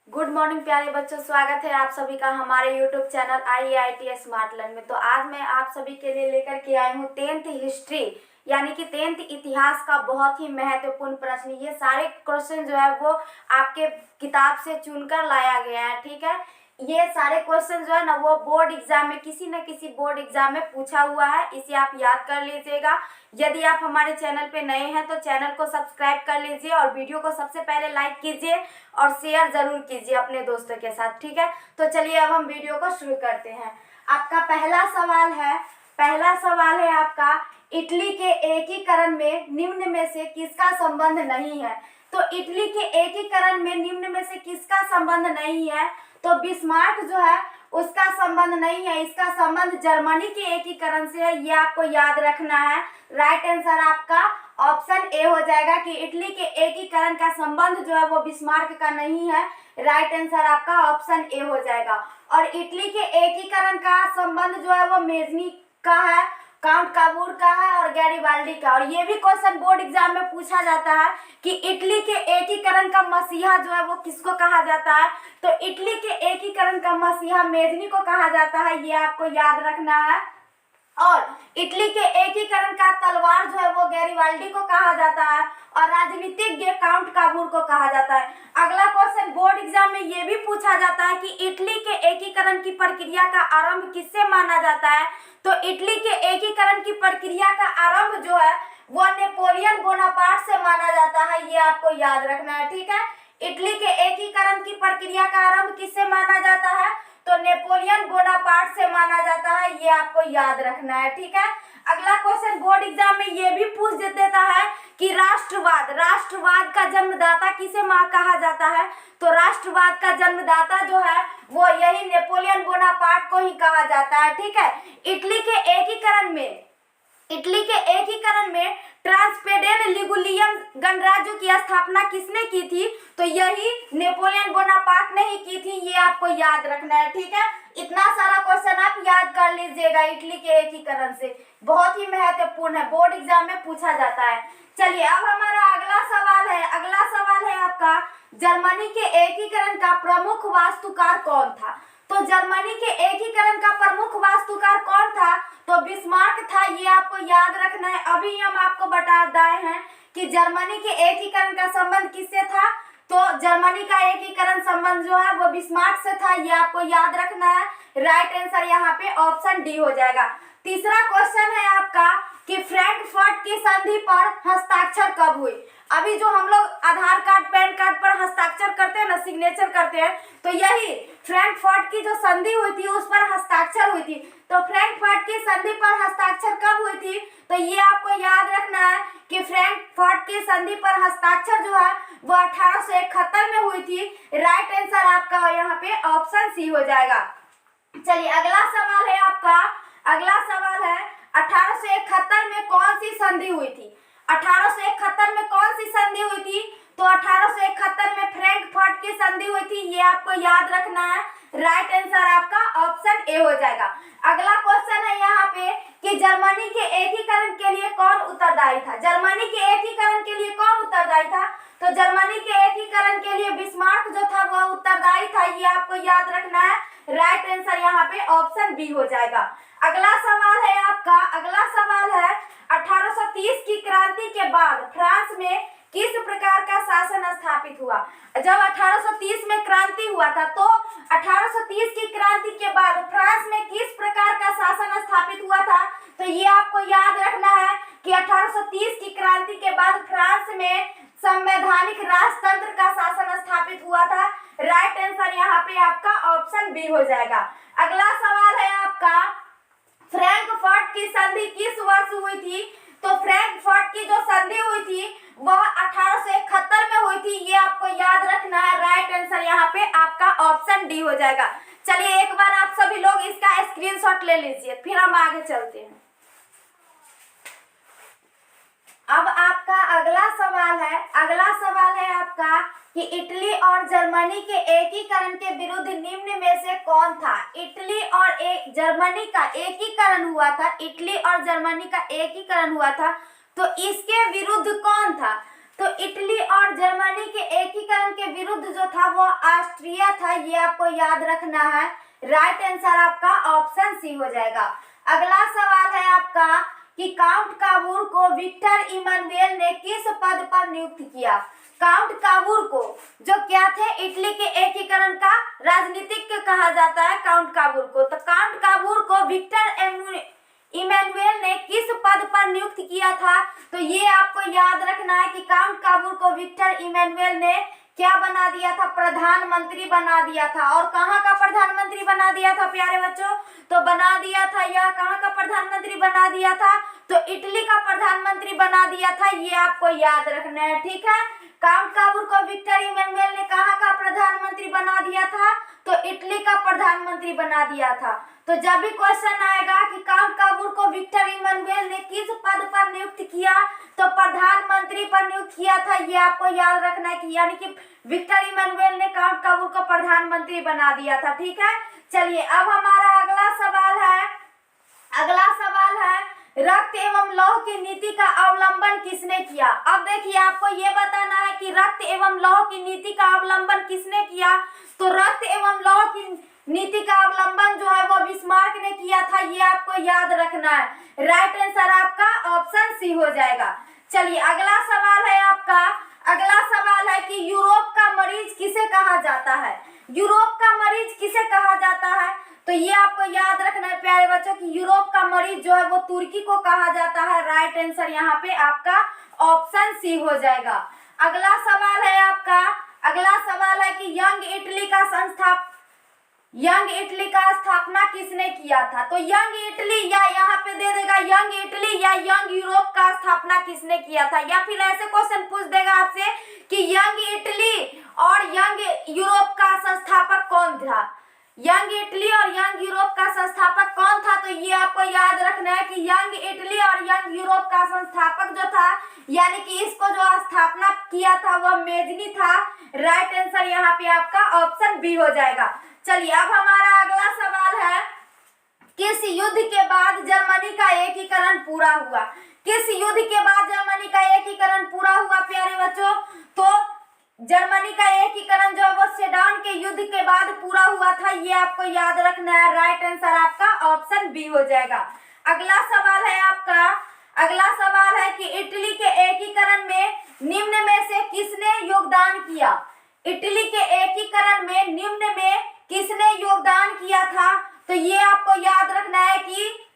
Good morning प्यारे बच्चों, स्वागत है आप सभी का हमारे YouTube channel IAIT smart learn में। तो आज मैं आप सभी के लिए लेकर के आई हूँ 10th हिस्ट्री यानी कि 10th इतिहास का बहुत ही महत्वपूर्ण प्रश्न। ये सारे क्वेश्चन जो है वो आपके किताब से चुनकर लाया गया है, ठीक है। ये सारे क्वेश्चन जो है ना वो बोर्ड एग्जाम में किसी न किसी बोर्ड एग्जाम में पूछा हुआ है, इसे आप याद कर लीजिएगा। यदि आप हमारे चैनल पे नए हैं तो चैनल को सब्सक्राइब कर लीजिए और वीडियो को सबसे पहले लाइक कीजिए और शेयर जरूर कीजिए अपने दोस्तों के साथ, ठीक है। तो चलिए अब हम वीडियो को शुरू करते हैं। आपका पहला सवाल है आपका, इटली के एकीकरण में निम्न में से किसका संबंध नहीं है। तो इटली के एकीकरण में निम्न में से किसका संबंध नहीं है, तो बिस्मार्क जो है उसका संबंध नहीं है, इसका संबंध जर्मनी के एकीकरण से है। ये आपको याद रखना है। राइट आंसर आपका ऑप्शन ए हो जाएगा कि इटली के एकीकरण का संबंध जो है वो बिस्मार्क का नहीं है। राइट आंसर आपका ऑप्शन ए हो जाएगा। और इटली के एकीकरण का संबंध जो है वो मेजनी का है, काउंट काबूर का है और गैरीबाल्डी का। और ये भी क्वेश्चन बोर्ड एग्जाम में पूछा जाता है कि इटली के एकीकरण का मसीहा जो है वो किसको कहा जाता है। तो इटली के एकीकरण का मसीहा मेजनी को कहा जाता है, ये आपको याद रखना है। और इटली के एकीकरण का तलवार जो है वो गैरीबाल्डी को कहा जाता है और राजनीतिज्ञ काउंट काबूर को कहा जाता है। अगला क्वेश्चन बोर्ड एग्जाम में ये भी पूछा जाता है कि इटली के एकीकरण की प्रक्रिया का आरंभ किससे माना जाता है। तो इटली के एकीकरण की प्रक्रिया का आरंभ जो है वो नेपोलियन बोनापार्ट से माना जाता है, ये आपको याद रखना है, ठीक है। इटली के एकीकरण की प्रक्रिया का आरंभ किससे माना जाता है, तो नेपोलियन बोनापार्ट से माना जाता है, ये आपको याद रखना है, ठीक है। अगला क्वेश्चन बोर्ड एग्जाम में ये भी पूछ देता है कि राष्ट्रवाद का जन्मदाता किसे कहा जाता है। तो राष्ट्रवाद का जन्मदाता जो है वो यही नेपोलियन बोनापार्ट को ही कहा जाता है, ठीक है। इटली के एकीकरण में ट्रांसपेडेन लिगुलियम गणराज्य की स्थापना किसने की थी, तो यही नेपोलियन बोनापार्ट ने ही की थी, ये आपको याद रखना है, ठीक है। इतना सारा क्वेश्चन आप याद कर लीजिएगा इटली के एकीकरण से, बहुत ही महत्वपूर्ण है, बोर्ड एग्जाम में पूछा जाता है। चलिए अब हमारा अगला सवाल है आपका, जर्मनी के एकीकरण का प्रमुख वास्तुकार कौन था। तो जर्मनी के एकीकरण का प्रमुख वास्तुकार कौन था, तो बिस्मार्क था, ये आपको याद रखना है। अभी हम आपको बता रहे हैं कि जर्मनी के एकीकरण का संबंध किससे था, तो जर्मनी का एकीकरण संबंध जो है वो बिस्मार्क से था, ये आपको याद रखना है। राइट आंसर यहाँ पे ऑप्शन डी हो जाएगा। तीसरा क्वेश्चन है आपका कि फ्रैंकफर्ट की संधि पर हस्ताक्षर कब हुई। अभी जो हम लोग आधार कार्ड पैन कार्ड पर हस्ताक्षर करते हैं ना, सिग्नेचर करते हैं, तो यही फ्रैंकफर्ट की जो संधि हुई थी उस पर हस्ताक्षर हुई थी। तो फ्रैंकफर्ट की संधि पर हस्ताक्षर कब हुई थी, तो ये आपको याद रखना है कि फ्रैंकफर्ट की संधि पर हस्ताक्षर जो है वो 1871 में हुई थी। राइट आंसर आपका यहाँ पे ऑप्शन सी हो जाएगा। चलिए अगला सवाल है आपका, 1871 में कौन सी संधि हुई थी। 1871 में कौन सी संधि हुई थी, तो 1871 में फ्रैंकफर्ट की संधि हुई थी, ये आपको याद रखना है। राइट आंसर आपका ऑप्शन ए हो जाएगा। अगला क्वेश्चन है यहाँ पे कि जर्मनी के एकीकरण के लिए कौन उत्तरदायी था। जर्मनी के एकीकरण के लिए कौन उत्तरदायी था, तो जर्मनी के एकीकरण के लिए बिस्मार्क जो था वह उत्तरदायी था, ये आपको याद रखना है। राइट आंसर यहाँ पे ऑप्शन बी हो जाएगा। अगला सवाल है 1830 की क्रांति के बाद फ्रांस में किस प्रकार का शासन स्थापित हुआ। जब 1830 में क्रांति हुआ था तो 1830 की क्रांति के बाद फ्रांस में किस प्रकार का शासन स्थापित हुआ था, तो ये आपको याद रखना है कि 1830 की क्रांति के बाद फ्रांस में संवैधानिक राजतंत्र का शासन स्थापित हुआ था। राइट आंसर यहाँ पे आपका ऑप्शन बी हो जाएगा। अगला सवाल है आपका, फ्रैंकफर्ट की संधि किस वर्ष हुई थी, तो फ्रैंकफर्ट की जो संधि हुई थी वह 1871 में हुई थी, ये आपको याद रखना है। राइट आंसर यहाँ पे आपका ऑप्शन डी हो जाएगा। चलिए एक बार आप सभी लोग इसका स्क्रीनशॉट ले लीजिए, फिर हम आगे चलते हैं। अब आपका अगला सवाल है आपका कि इटली और जर्मनी के एकीकरण के विरुद्ध निम्न में से कौन था। इटली और जर्मनी का एकीकरण हुआ था, इटली और जर्मनी का एकीकरण हुआ था, तो इसके विरुद्ध कौन था, तो इटली और जर्मनी के एकीकरण के विरुद्ध जो था वो ऑस्ट्रिया था, ये आपको याद रखना है। राइट आंसर आपका ऑप्शन सी हो जाएगा। अगला सवाल है आपका कि काउंट काबूर को विक्टर इमानुएल ने किस पद पर नियुक्त किया। काउंट काबूर को जो क्या थे, इटली के एकीकरण का राजनीतिज्ञ कहा जाता है काउंट काबूर को। तो काउंट काबूर को विक्टर इमानुएल ने किस पद पर नियुक्त किया था, तो ये आपको याद रखना है कि काउंट काबूर को विक्टर इमानुएल ने क्या बना दिया था, प्रधानमंत्री बना दिया था। और कहाँ का प्रधानमंत्री बना दिया था प्यारे बच्चों, तो बना दिया था, यह कहाँ का प्रधानमंत्री बना दिया था, तो इटली का प्रधानमंत्री बना दिया था, ये आपको याद रखना है। ठीक है, काउंट काबूर को विक्टर इमानुएल ने कहाँ का प्रधानमंत्री बना दिया था, तो इटली का प्रधानमंत्री बना दिया था। तो जब भी क्वेश्चन आएगा कि काउंट काबूर को विक्टर इमानुएल ने किस पद पर नियुक्त किया, तो प्रधानमंत्री पर नियुक्त किया था, ये आपको याद रखना है कि यानी कि विक्टर इमानुएल ने काउंट काबूर को प्रधानमंत्री बना दिया था। ठीक है, चलिए अब हमारा अगला सवाल है रक्त एवं लौह की नीति का अवलंबन किसने किया। अब देखिए आपको ये बताना है कि रक्त एवं लौह की नीति का अवलंबन किसने किया, तो रक्त एवं लौह की नीति का अवलंबन जो है वो बिस्मार्क ने किया था, ये आपको याद रखना है। राइट आंसर आपका ऑप्शन सी हो जाएगा। चलिए अगला सवाल है कि यूरोप का मरीज किसे कहा जाता है। यूरोप का मरीज किसे कहा जाता है, तो ये आपको याद रखना है प्यारे बच्चों कि यूरोप का मरीज जो है वो तुर्की को कहा जाता है। राइट आंसर यहाँ पे आपका ऑप्शन सी हो जाएगा। अगला सवाल है कि यंग इटली का स्थापना किसने किया था, तो यंग इटली या यहाँ पे दे देगा यंग इटली या यंग यूरोप का स्थापना किसने किया था, या फिर ऐसे क्वेश्चन पूछ देगा आपसे कि यंग इटली और यंग यूरोप का संस्थापक कौन था। यंग इटली और यंग यूरोप का संस्थापक कौन था, तो ये आपको याद रखना है कि यंग इटली और यंग यूरोप का संस्थापक जो था, यानी कि इसको जो स्थापना किया था वह मेजनी था। राइट आंसर यहाँ पे आपका ऑप्शन बी हो जाएगा। चलिए अब हमारा अगला सवाल है किस युद्ध के बाद जर्मनी का एकीकरण पूरा हुआ। किस युद्ध के बाद जर्मनी का एकीकरण पूरा हुआ प्यारे बच्चों, तो जर्मनी का एकीकरण जो है वो सेडान के युद्ध के बाद पूरा हुआ था, ये आपको याद रखना है। राइट आंसर आपका ऑप्शन बी हो जाएगा। अगला सवाल है कि इटली के एकीकरण में निम्न में से किसने योगदान किया। इटली के एकीकरण में निम्न में किसने योगदान किया था, तो ये आपको याद रखना है कि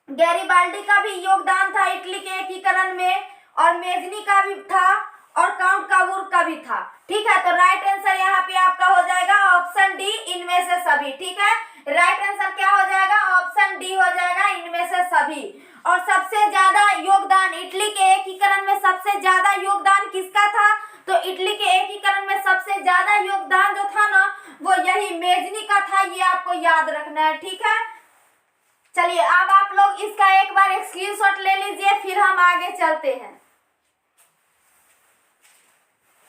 गैरिबाल्डी का भी योगदान था इटली के एकीकरण में, और मेजनी का भी था, और काउंट काबूर का भी था। ठीक है, तो राइट आंसर यहाँ पे आपका हो जाएगा ऑप्शन डी, इनमें से सभी। ठीक है, राइट आंसर क्या हो जाएगा, ऑप्शन डी हो जाएगा, इनमें से सभी। और सबसे ज्यादा योगदान इटली के एकीकरण में सबसे ज्यादा योगदान किसका था, तो इटली के एकीकरण में सबसे ज्यादा योगदान जो था ना वो यही मेजनी का था, ये आपको याद रखना है। ठीक है, चलिए अब आप लोग इसका एक बार स्क्रीनशॉट ले लीजिए, फिर हम आगे चलते हैं।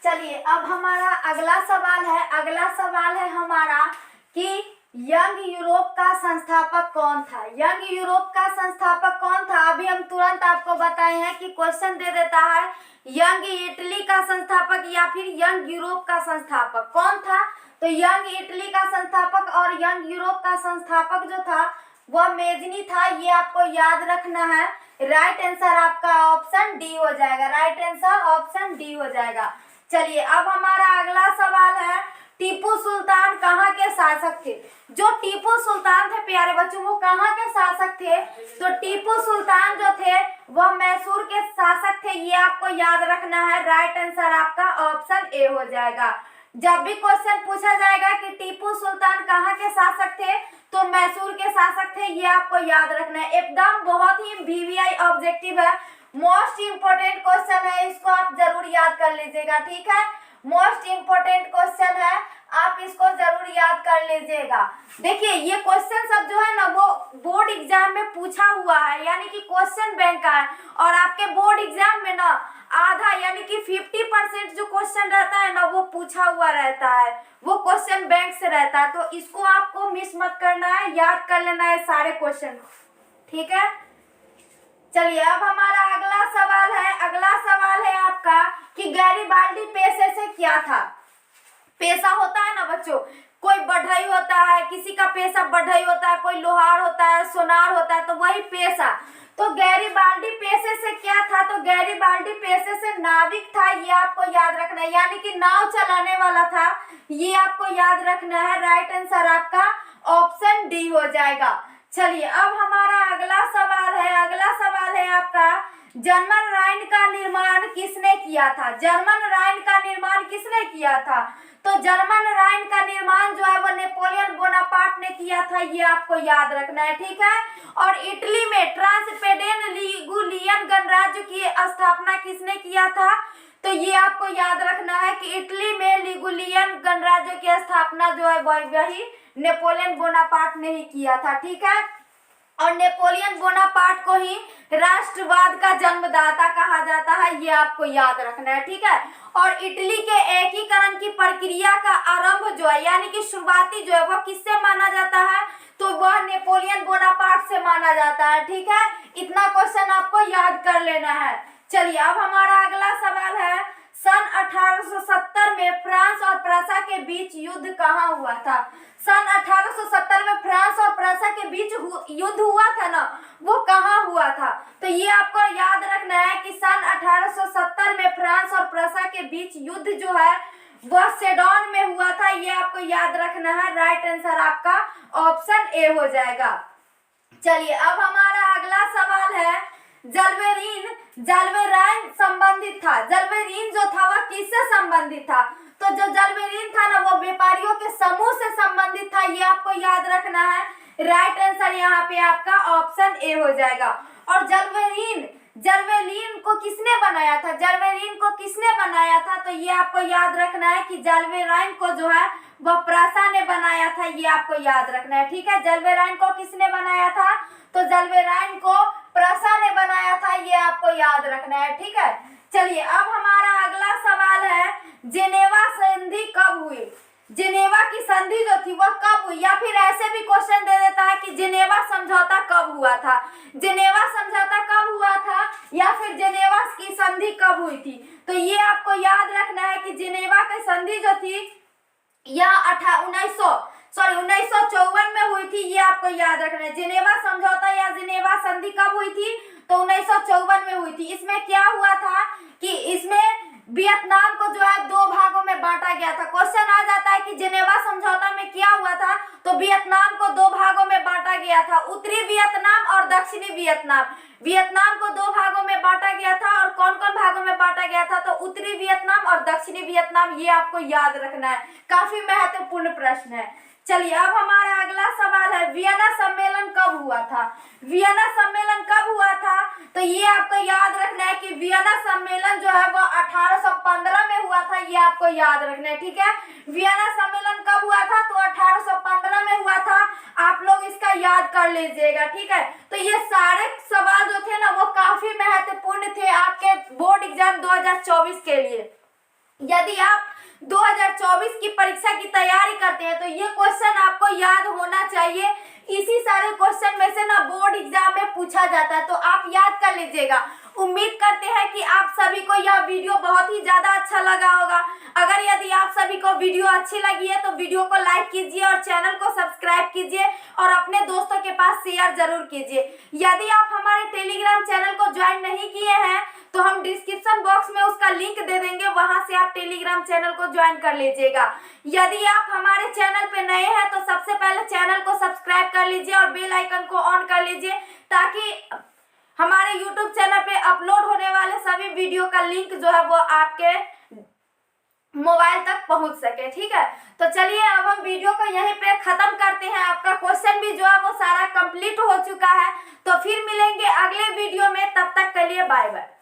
चलिए अब हमारा अगला सवाल है हमारा कि यंग यूरोप का संस्थापक कौन था। यंग यूरोप का संस्थापक कौन था, अभी हम तुरंत आपको बताए हैं कि क्वेश्चन दे देता है यंग इटली का संस्थापक या फिर यंग यूरोप का संस्थापक कौन था, तो यंग इटली का संस्थापक और यंग यूरोप का संस्थापक जो था वह मेजनी था, ये आपको याद रखना है। राइट आंसर आपका ऑप्शन डी हो जाएगा। राइट आंसर ऑप्शन डी हो जाएगा। चलिए अब हमारा अगला सवाल है टीपू सुल्तान कहाँ के शासक थे। जो टीपू सुल्तान थे प्यारे बच्चों वो कहाँ के शासक थे, तो टीपू सुल्तान जो थे वह मैसूर के शासक थे, ये आपको याद रखना है। राइट आंसर आपका ऑप्शन ए हो जाएगा। जब भी क्वेश्चन पूछा जाएगा कि टीपू सुल्तान कहाँ के शासक थे, तो मैसूर के शासक थे, ये आपको याद रखना है। एकदम बहुत ही वीवीआई ऑब्जेक्टिव है, मोस्ट इंपोर्टेंट क्वेश्चन है, इसको आप जरूर याद कर लीजिएगा। ठीक है, मोस्ट इंपोर्टेंट क्वेश्चन है, आप इसको जरूर याद कर लीजिएगा। देखिए ये क्वेश्चन सब जो है ना वो बोर्ड एग्जाम में पूछा हुआ है, यानी कि क्वेश्चन बैंक का है, और आपके बोर्ड एग्जाम में ना आधा यानी कि 50% जो क्वेश्चन रहता है ना वो पूछा हुआ रहता है, वो क्वेश्चन बैंक से रहता है। तो इसको आपको मिस मत करना है, याद कर लेना है सारे क्वेश्चन। ठीक है, चलिए अब हमारा अगला सवाल है। अगला सवाल है आपका कि गैरिबाल्डी पेशे से क्या था। पेशा होता है ना बच्चों, कोई बढ़ई होता है, किसी का पेशा बढ़ई होता है, कोई लोहार होता है, सोनार होता है, तो वही पेशा। तो गैरिबाल्डी पेशे से क्या था, तो गैरिबाल्डी पेशे से नाविक था, ये आपको याद रखना है, यानी कि नाव चलाने वाला था, ये आपको याद रखना है। राइट आंसर आपका ऑप्शन डी हो जाएगा। चलिए अब हमारा अगला सवाल है। अगला सवाल है आपका, जर्मन राइन का निर्माण किसने किया था। जर्मन राइन का निर्माण किसने किया था, तो जर्मन राइन का निर्माण जो है वो नेपोलियन बोनापार्ट ने किया था, ये आपको याद रखना है, ठीक है। और इटली में ट्रांसपेडेन लिगुलियन गणराज्य की स्थापना किसने किया था, तो ये आपको याद रखना है कि इटली में लिगुलियन गणराज्य की स्थापना जो है वही नेपोलियन बोनापार्ट ने ही किया था, ठीक है। और नेपोलियन बोनापार्ट को ही राष्ट्रवाद का जन्मदाता कहा जाता है, ये आपको याद रखना है, ठीक है। और इटली के एकीकरण की प्रक्रिया का आरंभ जो है, यानी कि शुरुआती जो है वो किससे माना जाता है, तो वह नेपोलियन बोनापार्ट से माना जाता है, ठीक है। इतना क्वेश्चन आपको याद कर लेना है। चलिए अब हमारा अगला सवाल है, सन 1870 में फ्रांस और प्रूसिया के बीच युद्ध कहाँ हुआ था। सन 1870 में फ्रांस और प्रूसिया के बीच युद्ध हुआ था ना, वो कहाँ हुआ था, तो ये आपको याद रखना है कि सन 1870 में फ्रांस और प्रूसिया के बीच युद्ध जो है वह सेडोन में हुआ था, ये आपको याद रखना है। राइट आंसर आपका ऑप्शन ए हो जाएगा। चलिए अब हमारा अगला सवाल है, जलवेराइन संबंधित था। जलवेरीन जो था वह किससे संबंधित था, तो जो जलवेरीन था ना वो व्यापारियों के समूह से संबंधित था, ये आपको याद रखना है। राइट आंसर यहाँ पे आपका ऑप्शन ए हो जाएगा। और जलवेरीन को किसने बनाया था, जलवेरीन को किसने बनाया था, तो ये आपको याद रखना है कि जलवेराइन को जो है वह प्रूसिया ने बनाया था, ये आपको याद रखना है, ठीक है। जलवेराइन को किसने बनाया था, तो जलवेराइन को प्रूसिया ने बनाया था, ये आपको याद रखना है, ठीक है। चलिए अब हमारा अगला सवाल है, जेनेवा संधि कब हुई। जेनेवा की संधि जो थी वह कब हुई, या फिर ऐसे भी क्वेश्चन दे देता है कि जेनेवा समझौता कब हुआ था। जेनेवा समझौता कब हुआ था या फिर जेनेवा की संधि कब हुई थी, तो ये आपको याद रखना है कि जेनेवा की संधि जो थी यह 1954 में हुई थी, ये आपको याद रखना है। जेनेवा समझौता या जेनेवा संधि कब हुई थी, तो 1954 में हुई थी। इसमें क्या हुआ था कि इसमें वियतनाम को जो है दो भागों में बांटा गया था। क्वेश्चन आ जाता है कि जेनेवा समझौता में क्या हुआ था, तो वियतनाम को दो भागों में बांटा गया था, उत्तरी वियतनाम और दक्षिणी वियतनाम। वियतनाम को दो भागों में बांटा गया था, और कौन कौन भागों में बांटा गया था, तो उत्तरी वियतनाम और दक्षिणी वियतनाम, ये आपको याद रखना है। काफी महत्वपूर्ण प्रश्न है। चलिए अब हमारा अगला सवाल है, वियना सम्मेलन कब हुआ था। वियना सम्मेलन कब हुआ था, तो ये आपको याद रखना है कि वियना सम्मेलन जो है वो 1815 में हुआ था, ये आपको याद रखना है, ठीक है। वियना सम्मेलन कब हुआ था, तो 1815 में हुआ था, आप लोग इसका याद कर लीजिएगा, ठीक है। तो ये सारे सवाल जो थे ना वो काफी महत्वपूर्ण थे आपके बोर्ड एग्जाम 2024 के लिए। यदि आप 2024 की परीक्षा की तैयारी करते हैं तो ये क्वेश्चन आपको याद होना चाहिए। इसी सारे क्वेश्चन में से ना बोर्ड एग्जाम में पूछा जाता है, तो आप याद कर लीजिएगा। उम्मीद करते हैं कि आप सभी को यह वीडियो बहुत ही ज्यादा अच्छा लगा होगा। अगर यदि आप सभी को वीडियो अच्छी लगी है तो वीडियो को लाइक कीजिए और चैनल को सब्सक्राइब कीजिए और अपने दोस्तों के पास शेयर जरूर कीजिए। यदि आप हमारे टेलीग्राम चैनल को ज्वाइन नहीं किए हैं तो हम डिस्क्रिप्शन बॉक्स में उसका लिंक दे देंगे, वहां से आप टेलीग्राम चैनल को ज्वाइन कर लीजिएगा। यदि आप हमारे चैनल पे नए हैं तो सबसे पहले चैनल को सब्सक्राइब कर लीजिए और बेल आइकन को ऑन कर लीजिए, ताकि हमारे यूट्यूब चैनल पे अपलोड होने वाले सभी वीडियो का लिंक जो है वो आपके मोबाइल तक पहुंच सके, ठीक है। तो चलिए अब हम वीडियो को यहीं पे खत्म करते हैं। आपका क्वेश्चन भी जो है वो सारा कंप्लीट हो चुका है। तो फिर मिलेंगे अगले वीडियो में, तब तक के लिए बाय बाय।